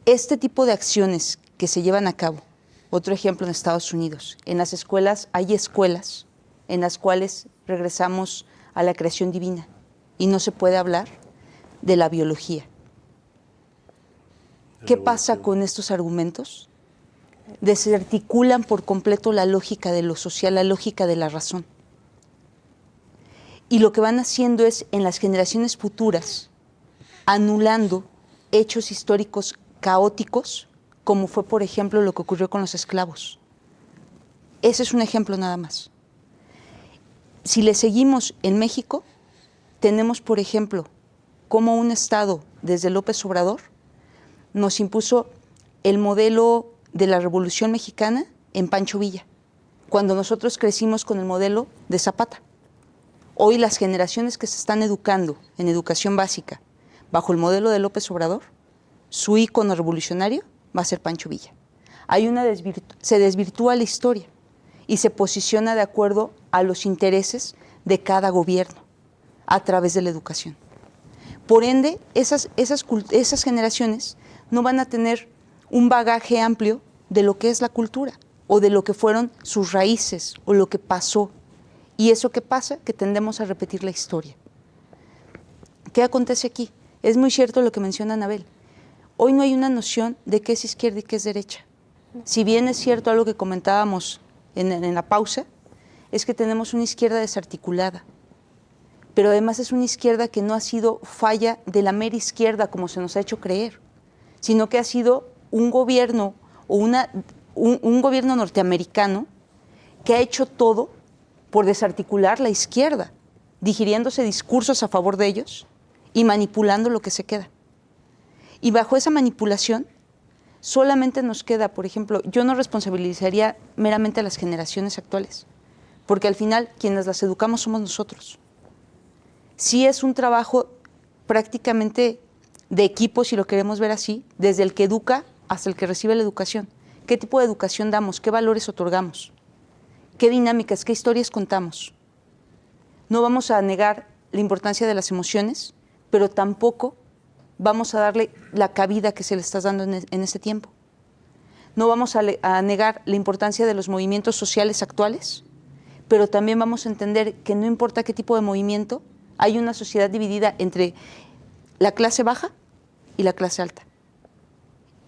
Este tipo de acciones que se llevan a cabo, otro ejemplo en Estados Unidos, en las escuelas hay escuelas en las cuales regresamos a la creación divina y no se puede hablar de la biología. ¿Qué pasa con estos argumentos? Desarticulan por completo la lógica de lo social, la lógica de la razón. Y lo que van haciendo es, en las generaciones futuras, anulando hechos históricos caóticos, como fue, por ejemplo, lo que ocurrió con los esclavos. Ese es un ejemplo nada más. Si le seguimos en México, tenemos, por ejemplo, como un Estado, desde López Obrador, nos impuso el modelo de la Revolución Mexicana en Pancho Villa, cuando nosotros crecimos con el modelo de Zapata. Hoy las generaciones que se están educando en educación básica bajo el modelo de López Obrador, su ícono revolucionario va a ser Pancho Villa. Se desvirtúa la historia y se posiciona de acuerdo a los intereses de cada gobierno a través de la educación. Por ende, esas generaciones no van a tener un bagaje amplio de lo que es la cultura o de lo que fueron sus raíces o lo que pasó. Y eso que pasa, que tendemos a repetir la historia. ¿Qué acontece aquí? Es muy cierto lo que menciona Anabel. Hoy no hay una noción de qué es izquierda y qué es derecha. Si bien es cierto algo que comentábamos en la pausa, es que tenemos una izquierda desarticulada. Pero además es una izquierda que no ha sido falla de la mera izquierda, como se nos ha hecho creer, sino que ha sido un gobierno o un gobierno norteamericano que ha hecho todo por desarticular la izquierda, digiriéndose discursos a favor de ellos y manipulando lo que se queda. Y bajo esa manipulación solamente nos queda, por ejemplo, yo no responsabilizaría meramente a las generaciones actuales, porque al final quienes las educamos somos nosotros. Sí es un trabajo prácticamente de equipo, si lo queremos ver así, desde el que educa hasta el que recibe la educación. ¿Qué tipo de educación damos? ¿Qué valores otorgamos? ¿Qué dinámicas, qué historias contamos? No vamos a negar la importancia de las emociones, pero tampoco vamos a darle la cabida que se le está dando en este tiempo. No vamos a negar la importancia de los movimientos sociales actuales, pero también vamos a entender que no importa qué tipo de movimiento, hay una sociedad dividida entre la clase baja y la clase alta.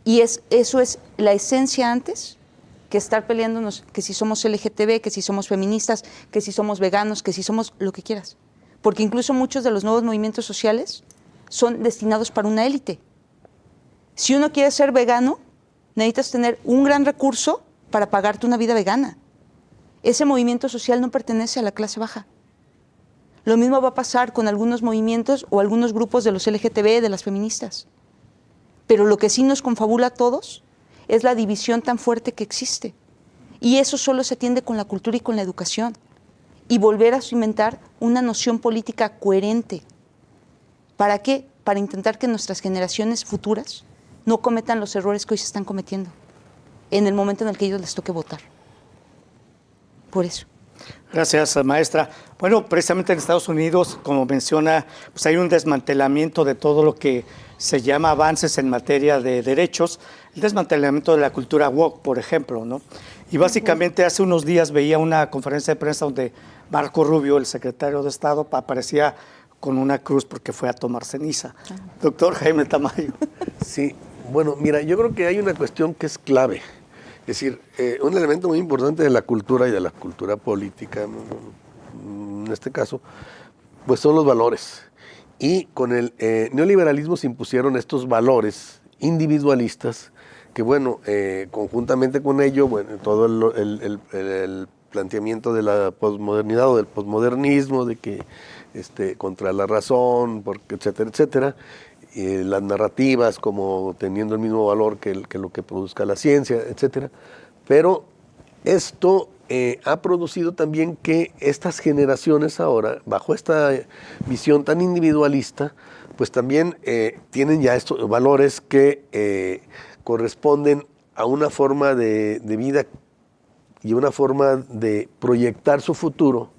Y eso es la esencia antes que estar peleándonos que si somos LGTB, que si somos feministas, que si somos veganos, que si somos lo que quieras. Porque incluso muchos de los nuevos movimientos sociales son destinados para una élite. Si uno quiere ser vegano, necesitas tener un gran recurso para pagarte una vida vegana. Ese movimiento social no pertenece a la clase baja. Lo mismo va a pasar con algunos movimientos o algunos grupos de los LGTB, de las feministas. Pero lo que sí nos confabula a todos es la división tan fuerte que existe. Y eso solo se atiende con la cultura y con la educación. Y volver a cimentar una noción política coherente. ¿Para qué? Para intentar que nuestras generaciones futuras no cometan los errores que hoy se están cometiendo en el momento en el que a ellos les toque votar. Por eso. Gracias, maestra. Bueno, precisamente en Estados Unidos, como menciona, pues hay un desmantelamiento de todo lo que se llama avances en materia de derechos, el desmantelamiento de la cultura woke, por ejemplo, ¿no? Y básicamente hace unos días veía una conferencia de prensa donde Marco Rubio, el secretario de Estado, aparecía con una cruz porque fue a tomar ceniza. Doctor Jaime Tamayo. Sí, bueno, mira, yo creo que hay una cuestión que es clave. Es decir, un elemento muy importante de la cultura y de la cultura política, en este caso, pues son los valores. Y con el neoliberalismo se impusieron estos valores individualistas que, bueno, conjuntamente con ello, bueno, todo el planteamiento de la posmodernidad o del posmodernismo, de que contra la razón, etcétera, etcétera, las narrativas como teniendo el mismo valor que lo que produzca la ciencia, etcétera. Pero esto ha producido también que estas generaciones ahora, bajo esta visión tan individualista, pues también tienen ya estos valores que corresponden a una forma de vida y una forma de proyectar su futuro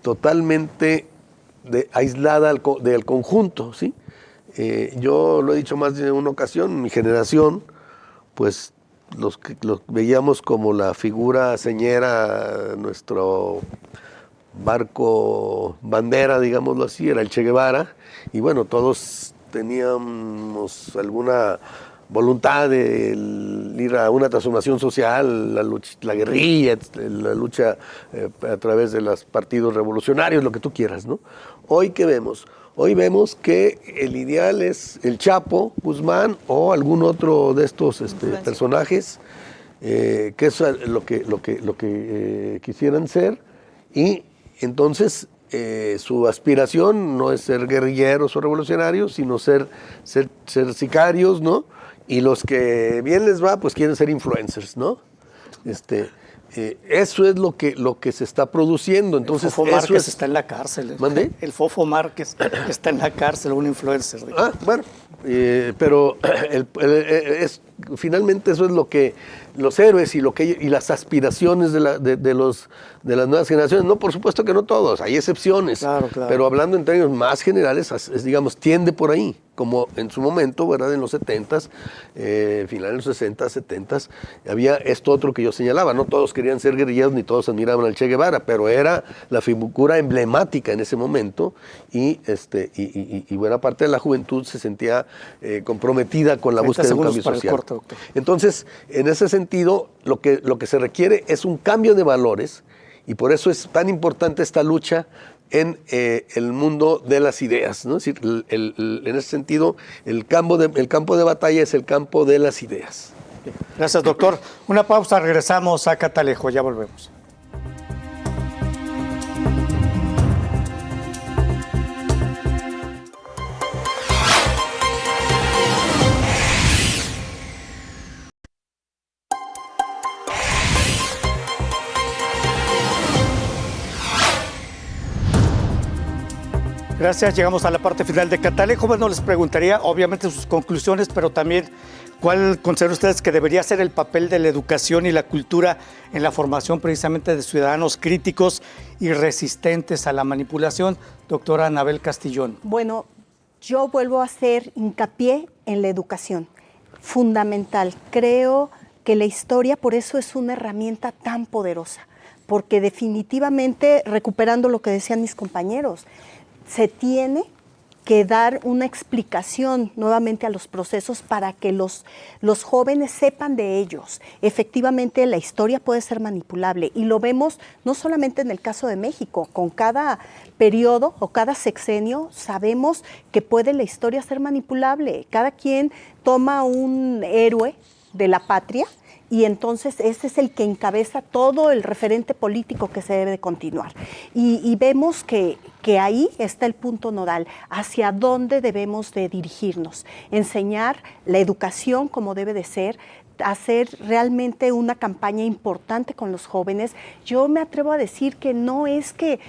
totalmente aislada del conjunto, ¿sí? Yo lo he dicho más de una ocasión, mi generación, pues los veíamos como la figura señera, nuestro barco bandera, digámoslo así, era el Che Guevara, y bueno, todos teníamos alguna voluntad de ir a una transformación social, la guerrilla, la lucha a través de los partidos revolucionarios, lo que tú quieras, ¿no? Hoy, ¿qué vemos? Hoy vemos que el ideal es el Chapo Guzmán o algún otro de estos personajes, que es lo que quisieran ser, y entonces su aspiración no es ser guerrilleros o revolucionarios, sino ser sicarios, ¿no? Y los que bien les va, pues quieren ser influencers, ¿no? Eso es lo que se está produciendo. Entonces, el Fofo Márquez está en la cárcel. ¿Mande? El Fofo Márquez está en la cárcel, un influencer. Bueno, pero finalmente eso es lo que los héroes y las aspiraciones de las nuevas generaciones. No, por supuesto que no todos, hay excepciones. Claro. Pero hablando en términos más generales, digamos, tiende por ahí. Como en su momento, ¿verdad? En los 70s, finales de los 60s, 70s, había esto otro que yo señalaba, no todos querían ser guerrilleros ni todos admiraban al Che Guevara, pero era la figura emblemática en ese momento y buena parte de la juventud se sentía comprometida con la búsqueda de un cambio social. Entonces, en ese sentido, lo que se requiere es un cambio de valores y por eso es tan importante esta lucha en el mundo de las ideas, ¿no? Es decir, en ese sentido, el campo de batalla es el campo de las ideas. Gracias, doctor. Una pausa, regresamos a Catalejo, ya volvemos. Gracias, llegamos a la parte final de Catalejo. Bueno, les preguntaría, obviamente, sus conclusiones, pero también, ¿cuál consideran ustedes que debería ser el papel de la educación y la cultura en la formación precisamente de ciudadanos críticos y resistentes a la manipulación? Doctora Anabel Castillón. Bueno, yo vuelvo a hacer hincapié en la educación, fundamental. Creo que la historia por eso es una herramienta tan poderosa, porque definitivamente, recuperando lo que decían mis compañeros, se tiene que dar una explicación nuevamente a los procesos para que los jóvenes sepan de ellos. Efectivamente, la historia puede ser manipulable y lo vemos no solamente en el caso de México, con cada periodo o cada sexenio sabemos que puede la historia ser manipulable. Cada quien toma un héroe de la patria y entonces ese es el que encabeza todo el referente político que se debe de continuar. Y vemos que ahí está el punto nodal, hacia dónde debemos de dirigirnos, enseñar la educación como debe de ser, hacer realmente una campaña importante con los jóvenes. Yo me atrevo a decir que no es que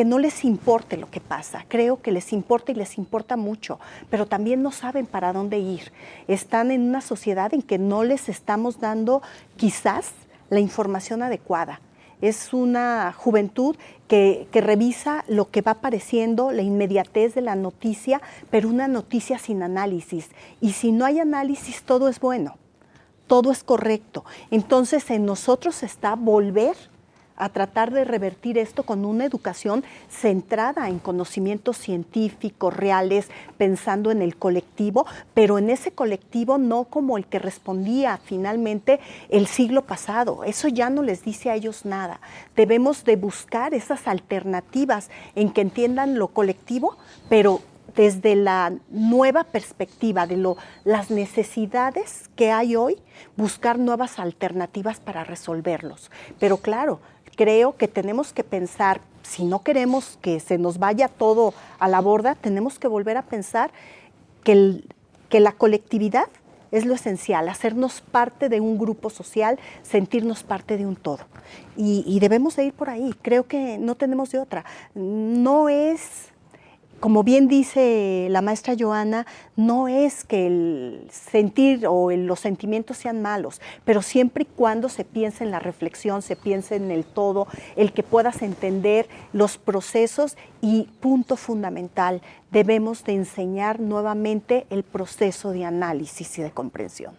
no les importe lo que pasa, creo que les importa y les importa mucho, pero también no saben para dónde ir. Están en una sociedad en que no les estamos dando quizás la información adecuada. es una juventud que revisa lo que va apareciendo, la inmediatez de la noticia, pero una noticia sin análisis. Y si no hay análisis, todo es bueno, todo es correcto. Entonces, en nosotros está volver a tratar de revertir esto con una educación centrada en conocimientos científicos, reales, pensando en el colectivo, pero en ese colectivo no como el que respondía finalmente el siglo pasado. Eso ya no les dice a ellos nada. Debemos de buscar esas alternativas en que entiendan lo colectivo, pero desde la nueva perspectiva de las necesidades que hay hoy, buscar nuevas alternativas para resolverlos. Pero claro, creo que tenemos que pensar, si no queremos que se nos vaya todo a la borda, tenemos que volver a pensar que la colectividad es lo esencial, hacernos parte de un grupo social, sentirnos parte de un todo. Y debemos de ir por ahí, creo que no tenemos de otra. No es, como bien dice la maestra Joana, no es que el sentir o los sentimientos sean malos, pero siempre y cuando se piense en la reflexión, se piense en el todo, el que puedas entender los procesos y, punto fundamental, debemos de enseñar nuevamente el proceso de análisis y de comprensión.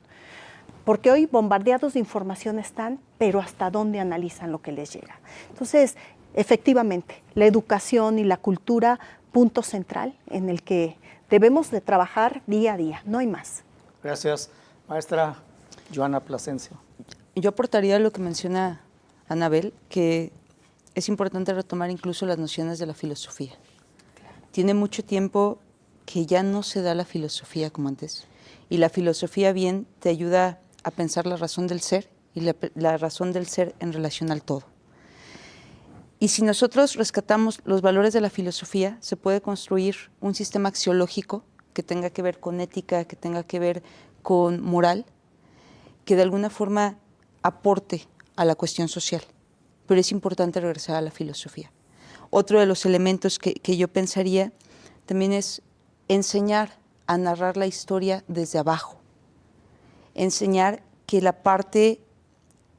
Porque hoy bombardeados de información están, pero hasta dónde analizan lo que les llega. Entonces, efectivamente, la educación y la cultura, punto central en el que debemos de trabajar día a día, no hay más. Gracias. Maestra Joana Plasencia. Yo aportaría lo que menciona Anabel, que es importante retomar incluso las nociones de la filosofía. Tiene mucho tiempo que ya no se da la filosofía como antes, y la filosofía bien te ayuda a pensar la razón del ser y la razón del ser en relación al todo. Y si nosotros rescatamos los valores de la filosofía, se puede construir un sistema axiológico que tenga que ver con ética, que tenga que ver con moral, que de alguna forma aporte a la cuestión social. Pero es importante regresar a la filosofía. Otro de los elementos que yo pensaría también es enseñar a narrar la historia desde abajo. Enseñar que la parte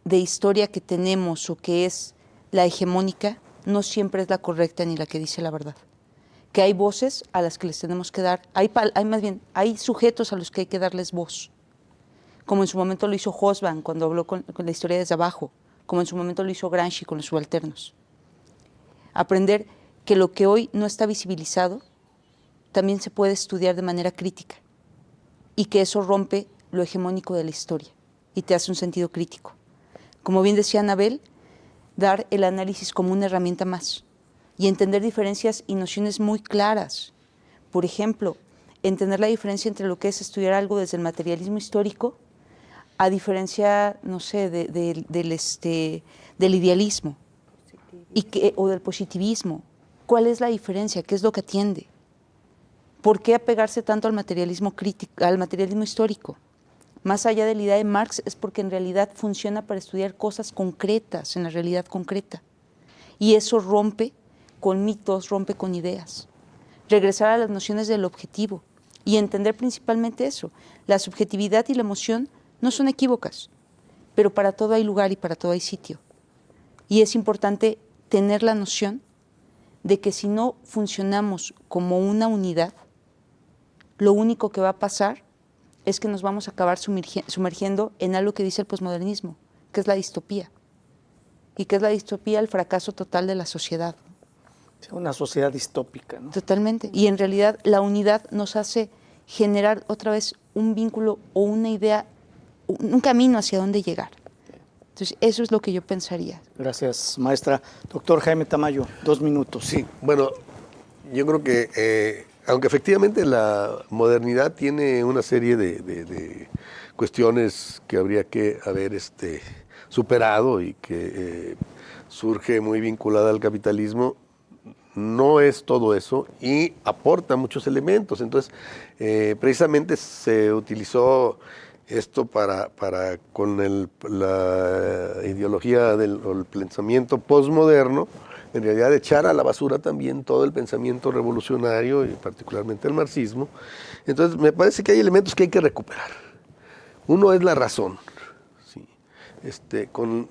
de historia que tenemos o que es la hegemónica no siempre es la correcta ni la que dice la verdad. Que hay voces a las que les tenemos que dar, hay sujetos a los que hay que darles voz. Como en su momento lo hizo Hobsbawm cuando habló con la historia desde abajo, como en su momento lo hizo Gramsci con los subalternos. Aprender que lo que hoy no está visibilizado también se puede estudiar de manera crítica y que eso rompe lo hegemónico de la historia y te hace un sentido crítico. Como bien decía Anabel, dar el análisis como una herramienta más y entender diferencias y nociones muy claras. Por ejemplo, entender la diferencia entre lo que es estudiar algo desde el materialismo histórico a diferencia, no sé, del idealismo o del positivismo. ¿Cuál es la diferencia? ¿Qué es lo que atiende? ¿Por qué apegarse tanto al materialismo crítico, al materialismo histórico? Más allá de la idea de Marx, es porque en realidad funciona para estudiar cosas concretas, en la realidad concreta. Y eso rompe con mitos, rompe con ideas. Regresar a las nociones del objetivo y entender principalmente eso. La subjetividad y la emoción no son equívocas, pero para todo hay lugar y para todo hay sitio. Y es importante tener la noción de que si no funcionamos como una unidad, lo único que va a pasar es que nos vamos a acabar sumergiendo en algo que dice el posmodernismo, que es la distopía. Y que es la distopía el fracaso total de la sociedad. Una sociedad distópica, ¿no? Totalmente. Y en realidad la unidad nos hace generar otra vez un vínculo o una idea, un camino hacia dónde llegar. Entonces, eso es lo que yo pensaría. Gracias, maestra. Doctor Jaime Tamayo, 2 minutos. Sí, bueno, yo creo que aunque efectivamente la modernidad tiene una serie de cuestiones que habría que haber superado y que surge muy vinculada al capitalismo, no es todo eso y aporta muchos elementos. Entonces, precisamente se utilizó esto con la ideología o el pensamiento postmoderno, en realidad echar a la basura también todo el pensamiento revolucionario y particularmente el marxismo. Entonces me parece que hay elementos que hay que recuperar. Uno es la razón, ¿sí? con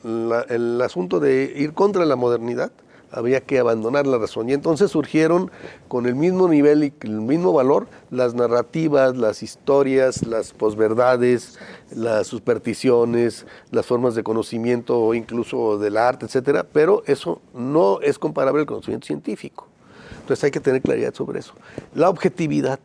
el asunto de ir contra la modernidad, había que abandonar la razón. Y entonces surgieron con el mismo nivel y el mismo valor las narrativas, las historias, las posverdades, las supersticiones, las formas de conocimiento, incluso del arte, etcétera. Pero eso no es comparable al conocimiento científico. Entonces hay que tener claridad sobre eso. La objetividad.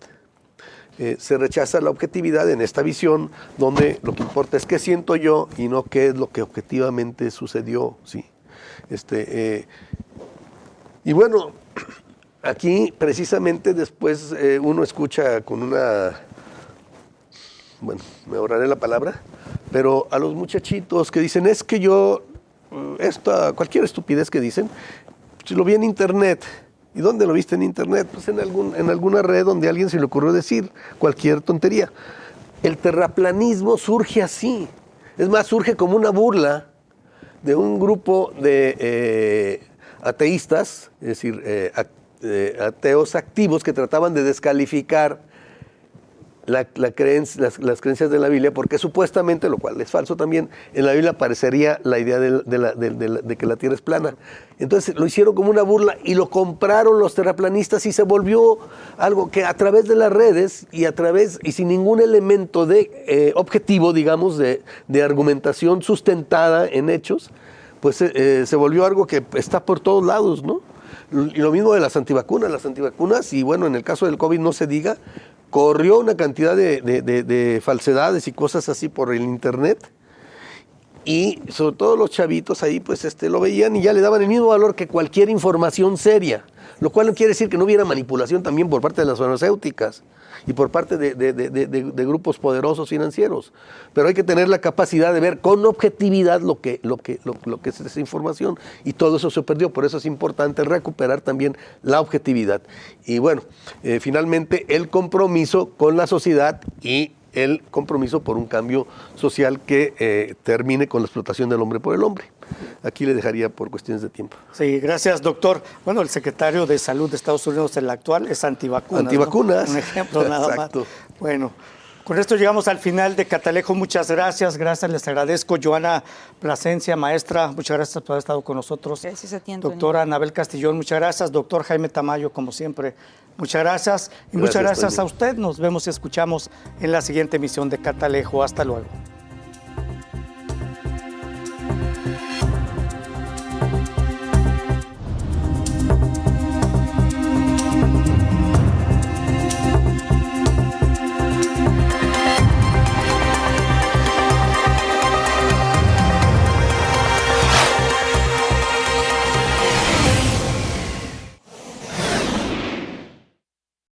Se rechaza la objetividad en esta visión donde lo que importa es qué siento yo y no qué es lo que objetivamente sucedió, ¿sí? Y bueno, aquí precisamente después uno escucha con bueno, me ahorraré la palabra, pero a los muchachitos que dicen, es que yo, cualquier estupidez que dicen, si lo vi en internet. ¿Y dónde lo viste en internet? Pues en alguna red donde a alguien se le ocurrió decir cualquier tontería. El terraplanismo surge así. Es más, surge como una burla de un grupo de ateístas, es decir, ateos activos que trataban de descalificar las creencias de la Biblia, porque supuestamente, lo cual es falso también, en la Biblia aparecería la idea de que la Tierra es plana. Entonces lo hicieron como una burla y lo compraron los terraplanistas y se volvió algo que a través de las redes y sin ningún elemento de objetivo, digamos, de argumentación sustentada en hechos, pues se volvió algo que está por todos lados, ¿no? Y lo mismo de las antivacunas, y bueno, en el caso del COVID no se diga, corrió una cantidad de falsedades y cosas así por el internet, y sobre todo los chavitos ahí pues lo veían y ya le daban el mismo valor que cualquier información seria, lo cual no quiere decir que no hubiera manipulación también por parte de las farmacéuticas y por parte de grupos poderosos financieros, pero hay que tener la capacidad de ver con objetividad lo que es esa información, y todo eso se perdió. Por eso es importante recuperar también la objetividad. Y bueno, finalmente el compromiso con la sociedad y el compromiso por un cambio social que termine con la explotación del hombre por el hombre. Aquí le dejaría por cuestiones de tiempo. Sí, gracias, doctor. Bueno, el secretario de Salud de Estados Unidos, el actual, es antivacunas. Antivacunas. ¿No? Un ejemplo nada Exacto. más. Bueno, con esto llegamos al final de Catalejo. Muchas gracias. Gracias, les agradezco. Joana Plasencia, maestra, muchas gracias por haber estado con nosotros. Gracias a ti, Antonio. Doctora Anabel Castillón, muchas gracias. Doctor Jaime Tamayo, como siempre, muchas gracias. Y muchas gracias a usted. Nos vemos y escuchamos en la siguiente emisión de Catalejo. Hasta luego.